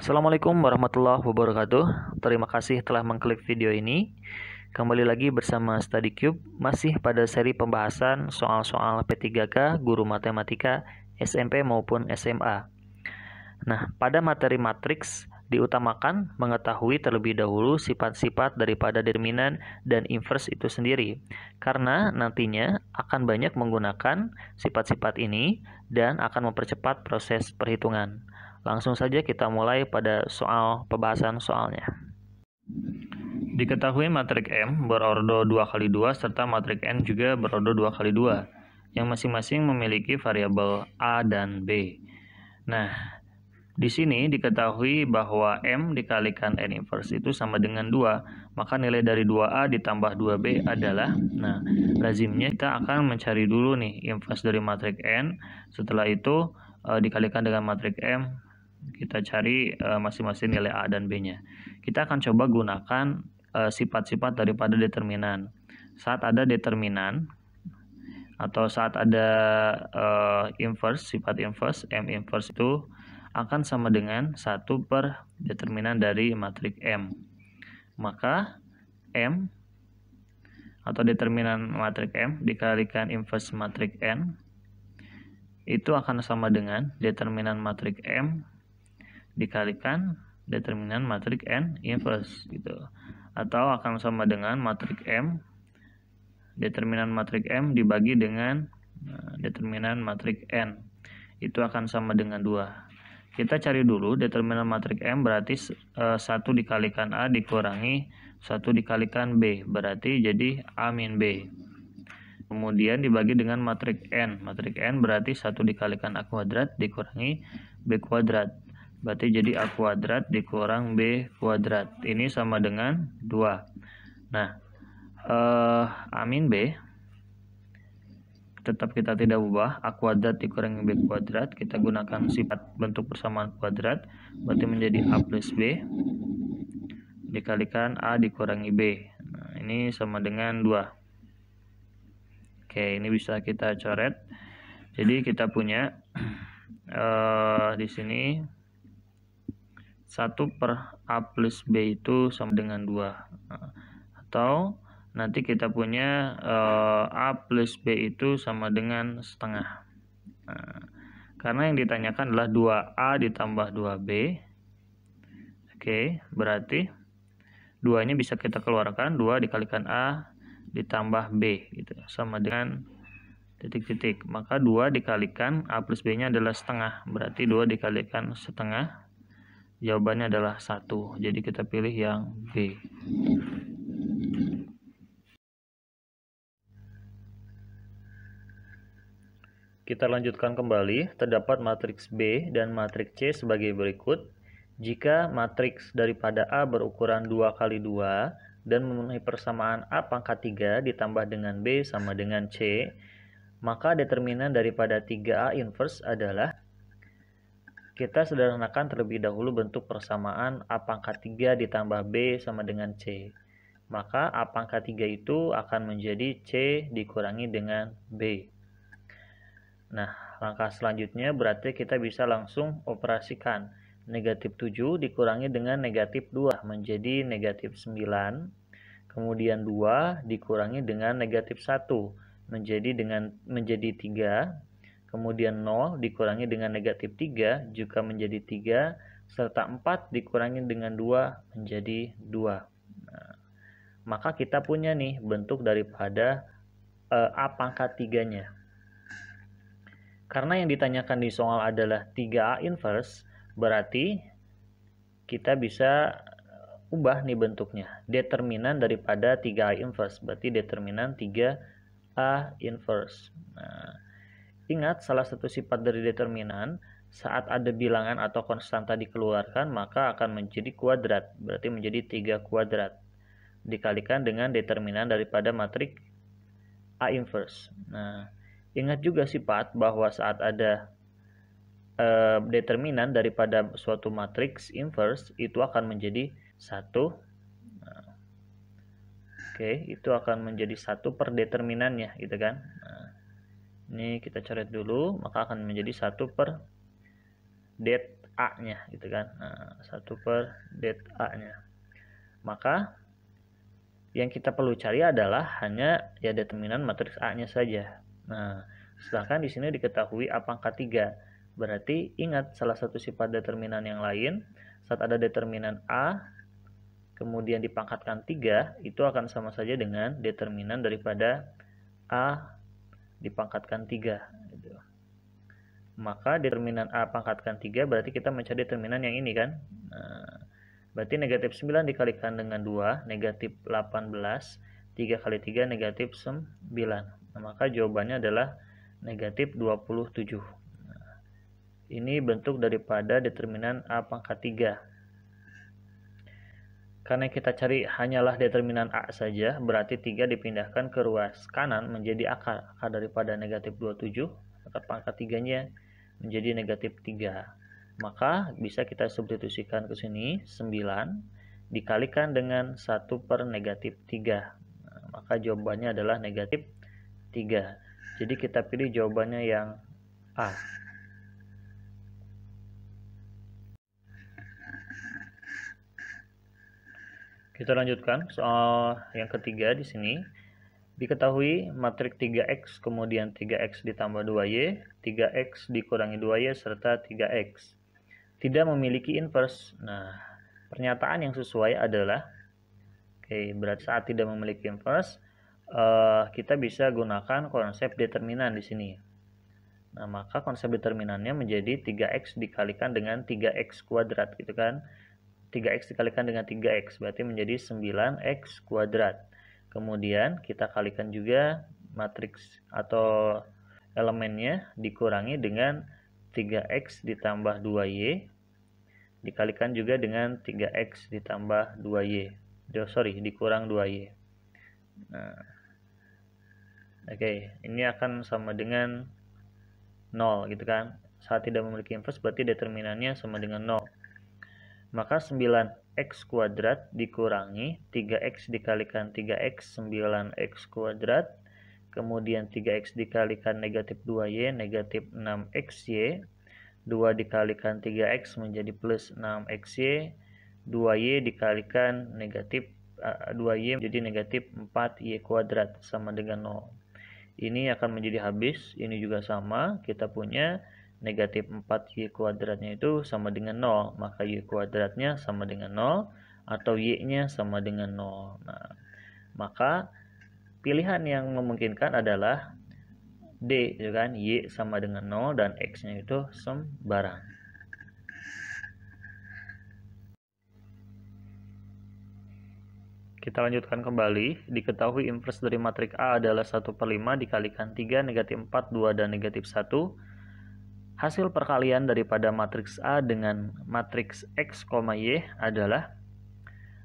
Assalamualaikum warahmatullahi wabarakatuh. Terima kasih telah mengklik video ini. Kembali lagi bersama StudyCube, masih pada seri pembahasan soal-soal P3K, guru matematika, SMP maupun SMA. Nah, pada materi matriks diutamakan mengetahui terlebih dahulu sifat-sifat daripada determinan dan inverse itu sendiri. Karena nantinya akan banyak menggunakan sifat-sifat ini dan akan mempercepat proses perhitungan. Langsung saja kita mulai pada soal pembahasan soalnya. Diketahui matrik M berordo 2x2 serta matrik N juga berordo 2x2 yang masing-masing memiliki variabel A dan B. Nah, di sini diketahui bahwa M dikalikan N inverse itu sama dengan 2, maka nilai dari 2A ditambah 2B adalah, nah, lazimnya kita akan mencari dulu nih inverse dari matrik N, setelah itu dikalikan dengan matrik M, kita cari masing-masing nilai A dan B-nya. Kita akan coba gunakan sifat-sifat daripada determinan. Saat ada determinan, atau saat ada inverse, sifat inverse, M inverse itu akan sama dengan 1 per determinan dari matrik M. Maka M atau determinan matrik M dikalikan inverse matrik N itu akan sama dengan determinan matrik M dikalikan determinan matrik N inverse gitu. Atau akan sama dengan matrik M determinan matrik M dibagi dengan determinan matrik N. Itu akan sama dengan 2. Kita cari dulu determinan matrik M berarti 1 dikalikan A dikurangi 1 dikalikan B. Berarti jadi A min B. Kemudian dibagi dengan matrik N. Matrik N berarti 1 dikalikan A kuadrat dikurangi B kuadrat. Berarti jadi A kuadrat dikurang B kuadrat. Ini sama dengan 2. Nah, A min B tetap kita tidak ubah, A kuadrat dikurangi B kuadrat, kita gunakan sifat bentuk persamaan kuadrat, berarti menjadi A plus B dikalikan A dikurangi B. Nah, ini sama dengan 2. Oke, ini bisa kita coret. Jadi kita punya di sini 1 per A plus B itu sama dengan 2. Atau nanti kita punya A plus B itu sama dengan setengah. Nah, karena yang ditanyakan adalah 2A ditambah 2B. Oke, berarti 2 nya bisa kita keluarkan, 2 dikalikan A ditambah B gitu, sama dengan titik-titik. Maka 2 dikalikan A plus B nya adalah setengah, berarti 2 dikalikan setengah, jawabannya adalah 1. Jadi kita pilih yang B. Kita lanjutkan kembali, terdapat matriks B dan matriks C sebagai berikut. Jika matriks daripada A berukuran 2x2 dan memenuhi persamaan A pangkat 3 ditambah dengan B sama dengan C, maka determinan daripada 3A inverse adalah, kita sederhanakan terlebih dahulu bentuk persamaan A pangkat 3 ditambah B sama dengan C. Maka A pangkat 3 itu akan menjadi C dikurangi dengan B. Nah, langkah selanjutnya berarti kita bisa langsung operasikan. Negatif 7 dikurangi dengan negatif 2 menjadi negatif 9. Kemudian 2 dikurangi dengan negatif 1 menjadi 3. Kemudian 0 dikurangi dengan negatif 3 juga menjadi 3. Serta 4 dikurangi dengan 2 menjadi 2. Nah, maka kita punya nih bentuk daripada A pangkat 3-nya. Karena yang ditanyakan di soal adalah 3A inverse, berarti kita bisa ubah nih bentuknya. Determinan daripada 3A inverse, berarti determinan 3A inverse. Nah, ingat salah satu sifat dari determinan, saat ada bilangan atau konstanta dikeluarkan, maka akan menjadi kuadrat, berarti menjadi 3 kuadrat. Dikalikan dengan determinan daripada matrik A inverse. Nah, ingat juga sifat bahwa saat ada determinan daripada suatu matriks inverse itu akan menjadi 1. Nah, oke, itu akan menjadi 1 per determinannya gitu kan. Nah, ini kita coret dulu, maka akan menjadi 1 per det A-nya gitu kan. Nah, 1 per det A-nya. Maka yang kita perlu cari adalah hanya ya determinan matriks A-nya saja. Nah, sedangkan di sini diketahui A pangkat 3. Berarti ingat salah satu sifat determinan yang lain, saat ada determinan A kemudian dipangkatkan 3, itu akan sama saja dengan determinan daripada A dipangkatkan 3. Gitu. Maka determinan A pangkatkan 3 berarti kita mencari determinan yang ini kan. Nah, berarti negatif 9 dikalikan dengan 2, negatif 18, 3 kali 3 negatif 9. Nah, maka jawabannya adalah negatif 27. Nah, ini bentuk daripada determinan A pangkat 3. Karena kita cari hanyalah determinan A saja, berarti 3 dipindahkan ke ruas kanan menjadi akar. Akar daripada negatif 27, akar pangkat 3-nya menjadi negatif 3. Maka bisa kita substitusikan ke sini, 9 dikalikan dengan 1 per negatif 3. Nah, maka jawabannya adalah negatif 3. Jadi kita pilih jawabannya yang A. Kita lanjutkan soal yang ketiga di sini. Diketahui matriks 3x kemudian 3x ditambah 2y, 3x dikurangi 2y serta 3x tidak memiliki inverse. Nah, pernyataan yang sesuai adalah berarti saat tidak memiliki inverse kita bisa gunakan konsep determinan di sini. Nah, maka konsep determinannya menjadi 3x dikalikan dengan 3x kuadrat gitu kan. 3x dikalikan dengan 3x berarti menjadi 9x kuadrat. Kemudian kita kalikan juga matriks atau elemennya dikurangi dengan 3x ditambah 2y dikalikan juga dengan 3x ditambah 2y. Dikurang 2y. Nah, ini akan sama dengan 0 gitu kan. Saat tidak memiliki inverse berarti determinannya sama dengan 0. Maka 9x kuadrat dikurangi 3x dikalikan 3x, 9x kuadrat. Kemudian 3x dikalikan negatif 2y, negatif 6xy. 2 dikalikan 3x menjadi plus 6xy. 2y dikalikan negatif 2y menjadi negatif 4y kuadrat sama dengan 0. Ini akan menjadi habis, ini juga sama, kita punya negatif 4y kuadratnya itu sama dengan 0, maka y kuadratnya sama dengan 0 atau y-nya sama dengan 0. Nah, maka pilihan yang memungkinkan adalah D, gitu kan, y sama dengan 0 dan x-nya itu sembarang. Kita lanjutkan kembali. Diketahui inverse dari matriks A adalah 1/5 dikalikan 3, negatif 4, 2, dan negatif 1. Hasil perkalian daripada matriks A dengan matriks X, Y adalah,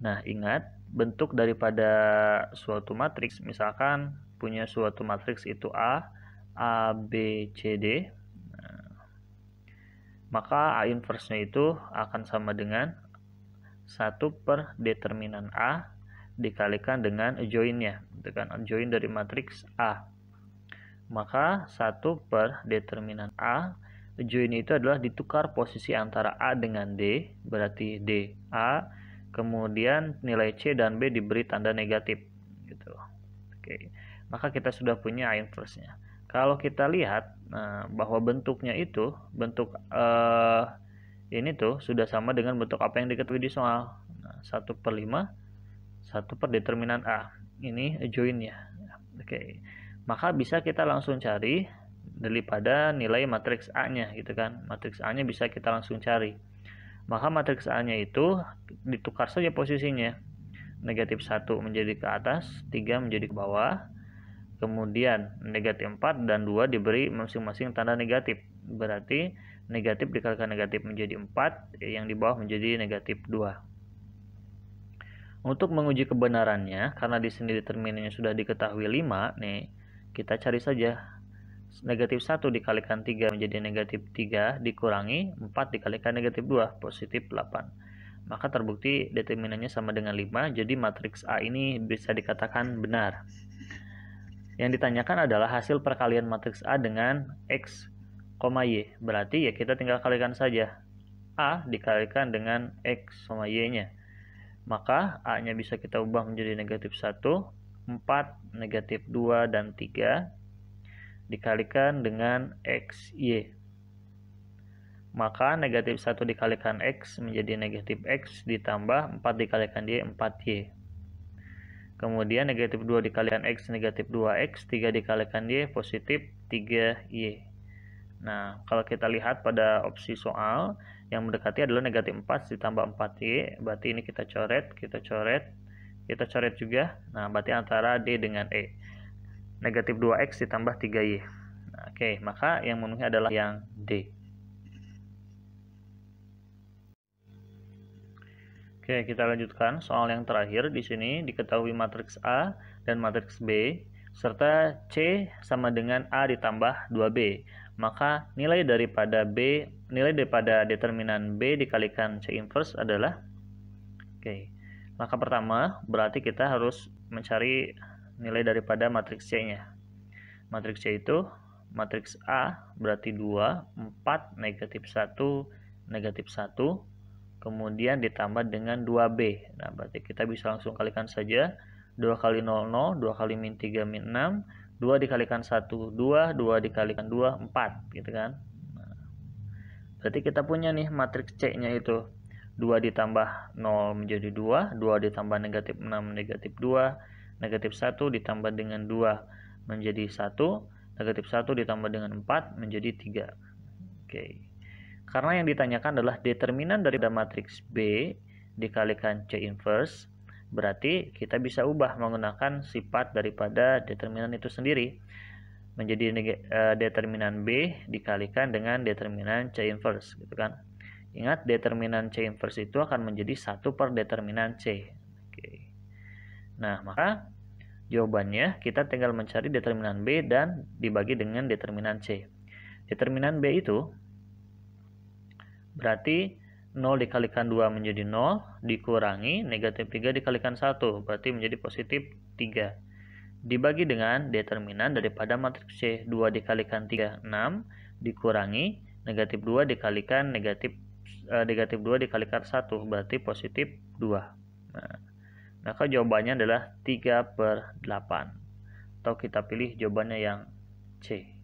nah ingat, bentuk daripada suatu matriks, misalkan punya suatu matriks itu A, B, C, D, maka A inverse-nya itu akan sama dengan 1 per determinan A dikalikan dengan adjoint-nya, adjoint dari matriks A. Maka 1 per determinan A, adjoint itu adalah ditukar posisi antara A dengan D, berarti D A, kemudian nilai C dan B diberi tanda negatif gitu. Maka kita sudah punya A inverse-nya. Kalau kita lihat bahwa bentuknya itu bentuk ini tuh sudah sama dengan bentuk apa yang diketahui di soal. 1/5 1 per determinan A. Ini adjoint-nya. Maka bisa kita langsung cari daripada nilai matriks A-nya gitu kan. Matriks A-nya bisa kita langsung cari. Maka matriks A-nya itu ditukar saja posisinya. Negatif 1 menjadi ke atas, 3 menjadi ke bawah. Kemudian negatif 4 dan 2 diberi masing-masing tanda negatif. Berarti negatif dikalikan negatif menjadi 4, yang di bawah menjadi negatif 2. Untuk menguji kebenarannya, karena di sini determinannya sudah diketahui 5, nih, kita cari saja. Negatif 1 dikalikan 3 menjadi negatif 3, dikurangi 4 dikalikan negatif 2, positif 8. Maka terbukti determinannya sama dengan 5, jadi matriks A ini bisa dikatakan benar. Yang ditanyakan adalah hasil perkalian matriks A dengan X, Y. Berarti ya kita tinggal kalikan saja. A dikalikan dengan X sama Y-nya. Maka A-nya bisa kita ubah menjadi negatif 1, 4, negatif 2, dan 3 dikalikan dengan X, Y. Maka negatif 1 dikalikan X menjadi negatif X ditambah 4 dikalikan Y, 4Y. Kemudian negatif 2 dikalikan X, negatif 2X, 3 dikalikan Y, positif 3Y. Nah, kalau kita lihat pada opsi soal, yang mendekati adalah negatif 4 ditambah 4Y, berarti ini kita coret juga. Nah, berarti antara D dengan E. Negatif 2X ditambah 3Y. Nah, oke, maka yang memenuhi adalah yang D. Oke, kita lanjutkan soal yang terakhir. Di sini diketahui matriks A dan matriks B serta C sama dengan A ditambah 2B. Maka nilai daripada determinan B dikalikan C inverse adalah maka pertama berarti kita harus mencari nilai daripada matriks C-nya. Matriks C itu matriks A berarti 2, 4, negatif 1, negatif 1. Kemudian ditambah dengan 2B. Nah, berarti kita bisa langsung kalikan saja. 2 kali 0, 0, 2 kali min 3, min 6, 2 dikalikan 1, 2, 2 dikalikan 2, 4, gitu kan. Nah, berarti kita punya nih matriks C-nya itu. 2 ditambah 0 menjadi 2, 2 ditambah negatif 6, negatif 2, negatif 1 ditambah dengan 2 menjadi 1, negatif 1 ditambah dengan 4 menjadi 3. Oke. Karena yang ditanyakan adalah determinan dari matriks B dikalikan C inverse, berarti kita bisa ubah menggunakan sifat daripada determinan itu sendiri menjadi determinan B dikalikan dengan determinan C inverse, gitu kan. Ingat, determinan C inverse itu akan menjadi 1 per determinan C. Oke. Nah, maka jawabannya kita tinggal mencari determinan B dan dibagi dengan determinan C. Determinan B itu berarti 0 dikalikan 2 menjadi 0, dikurangi negatif 3 dikalikan 1, berarti menjadi positif 3. Dibagi dengan determinan daripada matriks C, 2 dikalikan 3, 6, dikurangi negatif 2 dikalikan negatif 2 dikalikan 1, berarti positif 2. Nah, maka jawabannya adalah 3/8. Atau kita pilih jawabannya yang C.